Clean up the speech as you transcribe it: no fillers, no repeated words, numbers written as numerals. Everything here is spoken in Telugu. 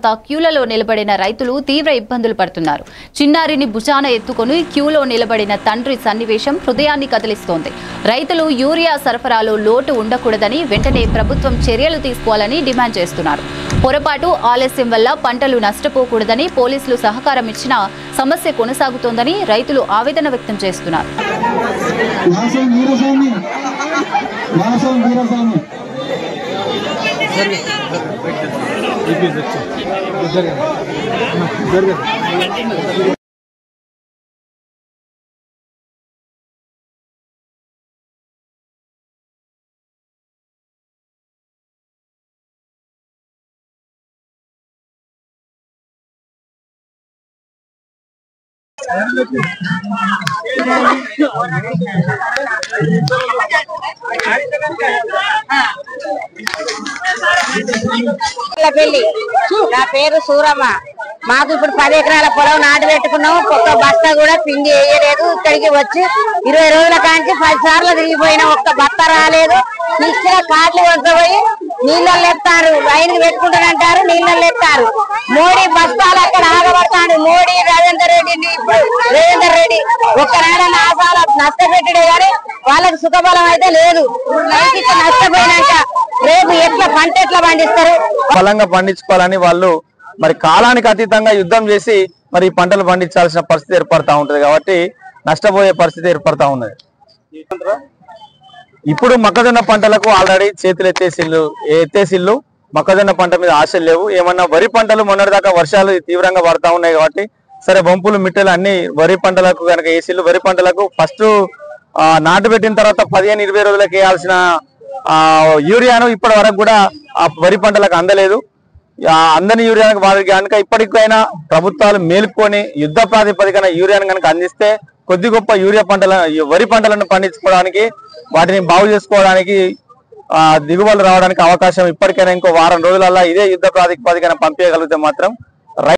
రాత్రంతా క్యూలలో నిలబడిన రైతులు తీవ్ర ఇబ్బందులు పడుతున్నారు. చిన్నారిని భుజాన ఎత్తుకొని క్యూలో నిలబడిన తండ్రి సన్నివేశం హృదయాన్ని కదిలిస్తోంది. రైతులు యూరియా సరఫరాలో లోటు ఉండకూడదని వెంటనే ప్రభుత్వం చర్యలు తీసుకోవాలని డిమాండ్ చేస్తున్నారు. పొరపాటు ఆలస్యం వల్ల పంటలు నష్టపోకూడదని పోలీసులు సహకారం ఇచ్చినా సమస్య కొనసాగుతోందని రైతులు ఆవేదన వ్యక్తం చేస్తున్నారు. నా పేరు సూరమ్మ. మాకు ఇప్పుడు 10 ఎకరాల పొలం నాటు పెట్టుకున్నాము. ఒక్క బస్తా కూడా పిండి వేయలేదు. ఇక్కడికి వచ్చి 20 రోజుల కాంచి 10 సార్లు తిరిగిపోయినా ఒక్క బస్త రాలేదు. ఇచ్చిన కార్డులు కొట్టుకుపోయి నీళ్ళల్లో ఎత్తారు. లైన్ పెట్టుకుంటారంటారు, నీళ్ళల్లో ఎత్తారు. మోడీ బస్తాలు అక్కడ ఆగబడతాడు. మోడీ రాజేందర్ రెడ్డి ఒక్కనాడన్నా ఆసాల నష్టపెట్టాడే గానీ వాళ్ళకి సుఖబలం అయితే లేదు. రైతు నష్టపోయినాక రేపు ఎట్లా పంట ఎట్లా పండిస్తారు? బలంగా పండించుకోవాలని వాళ్ళు మరి కాలానికి అతీతంగా యుద్ధం చేసి మరి పంటలు పండించాల్సిన పరిస్థితి ఏర్పడతా ఉంటది. కాబట్టి నష్టపోయే పరిస్థితి ఏర్పడతా ఉన్నది. ఇప్పుడు మొక్కజొన్న పంటలకు ఆల్రెడీ చేతులు ఎత్తేసిల్లు మొక్కజొన్న పంట మీద ఆశలు లేవు. ఏమన్నా వరి పంటలు మొన్నటిదాకా వర్షాలు తీవ్రంగా పడతా ఉన్నాయి కాబట్టి సరే వంపులు మిట్టెలు అన్ని వరి పంటలకు కనుక వేసిల్లు. వరి పంటలకు ఫస్ట్ నాటు పెట్టిన తర్వాత 15-20 రోజులకు వేయాల్సిన యూరియాను ఇప్పటి వరకు కూడా ఆ వరి పంటలకు అందలేదు. అందని యూరియానికి వారికి కనుక ఇప్పటికైనా ప్రభుత్వాలు మేలుకొని యుద్ధ ప్రాతిపదికన యూరియాను కనుక అందిస్తే కొద్ది గొప్ప వరి పంటలను పండించుకోవడానికి వాటిని బాగు చేసుకోవడానికి దిగుబడులు రావడానికి అవకాశం ఇప్పటికైనా ఇంకో వారం రోజులలో ఇదే యుద్ధ ప్రాతిపదికన పంపించగలిగితే మాత్రం